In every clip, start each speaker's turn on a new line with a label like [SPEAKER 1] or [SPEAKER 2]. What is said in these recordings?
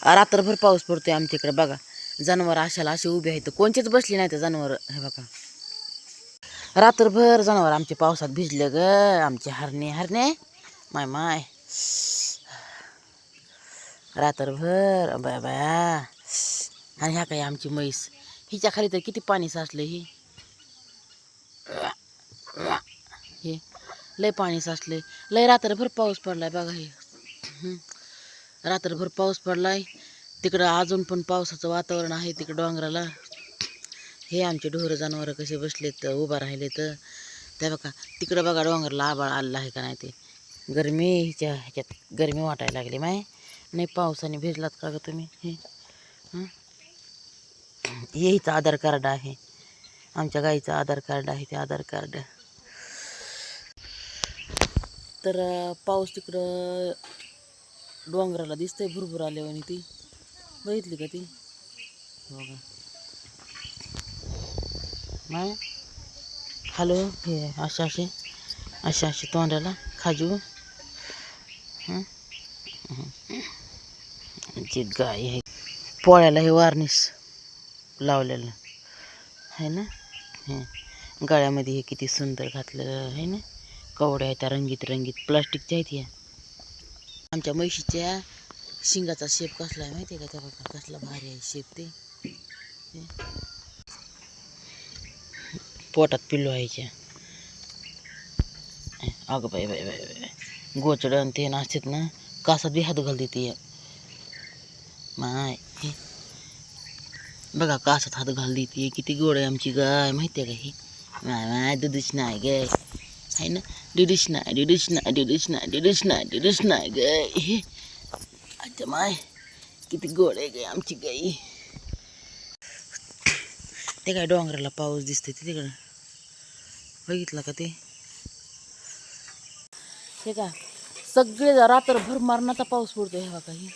[SPEAKER 1] रात्रभर पाऊस पडतोय आमच्या इकडे बघा. जनावर अशाला असे उभे आहेत, कोणचेच बसली नाही तर जनावर. हे बघा रात्रभर जनावर आमचे पावसात भिजले ग. आमचे हरणे माय माय रात्रभर बाया बाया. आणि ह्या काय आमची म्हैस, हिच्या खाली तर किती पाणी साचलं. हे लय पाणी साचले, लय रात्रभर पाऊस पडलाय बघा. हे रात्रभर पाऊस पडलाय. तिकडं अजून पण पावसाचं वातावरण आहे तिकडं डोंगराला. हे आमचे ढोरं जनावरं कसे बसलेत उभा राहिले तर त्या बघा. तिकडं बघा डोंगराला आबाळ आलेलं आहे का नाही ते. गरमी ह्याच्यात गरमी वाटायला लागली माय. नाही पावसाने भिजलात का ग तुम्ही. हे हिचं आधार कार्ड आहे, आमच्या गाईचं आधार कार्ड आहे ते आधार कार्ड. तर पाऊस तिकडं डोंगराला दिसतंय भुरभुर आल्यावानी. ती बघितली का ती बघा माय. हॅलो हे असे तोंडाला खाजू. जी गाय आहे पोळ्याला हे वार्निश लावलेलं आहे ना. हे गळ्यामध्ये हे किती सुंदर घातलेलं आहे ना. कवड्या आहेत त्या रंगीत प्लास्टिकच्या आहेत ह्या. आमच्या म्हशीच्या शिंगाचा शेप कसला आहे माहिती आहे का. त्या बघा कसला भारी आहे शेप ते. पोटात पिल्लू व्हायच्या. अगं बाई बाई बाई बाई गोचडण ते असतात ना, कासात बी हात घाल देते माय. बघा कासात हात घाल देते. किती गोड आहे आमची गाय माहिती आहे का. ही माय माय दुधीच नाही गाय आहे ना. डिडिश नाही गाय. हे अच्छा माय किती गोड आहे गाय आमची गाई. ते काय डोंगराला पाऊस दिसते ते तिकडं बघितलं का ते. हे का सगळे रात्रभर मरणाचा पाऊस पडतो. हे बघा ही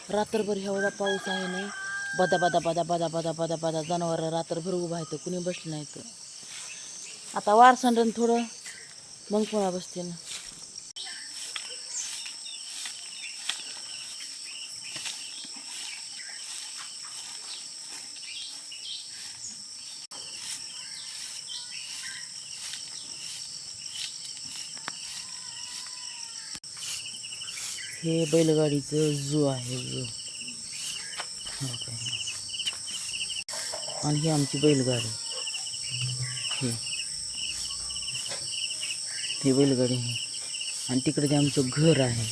[SPEAKER 1] रात्रभर एवढा पाऊस आहे नाही. बदा बदा बदा बदा बदा बदा बदा जनावर रात्रभर उभा आहे तर कुणी बसलं नाही तर. आता वार संडन थोडं मग पुन्हा बसते ना. हे बैलगाडीचं झू आहे झू. आणि ही आमची बैलगाडी. हे बैलगाडी आहे आणि तिकडे ते आमचं घर आहे.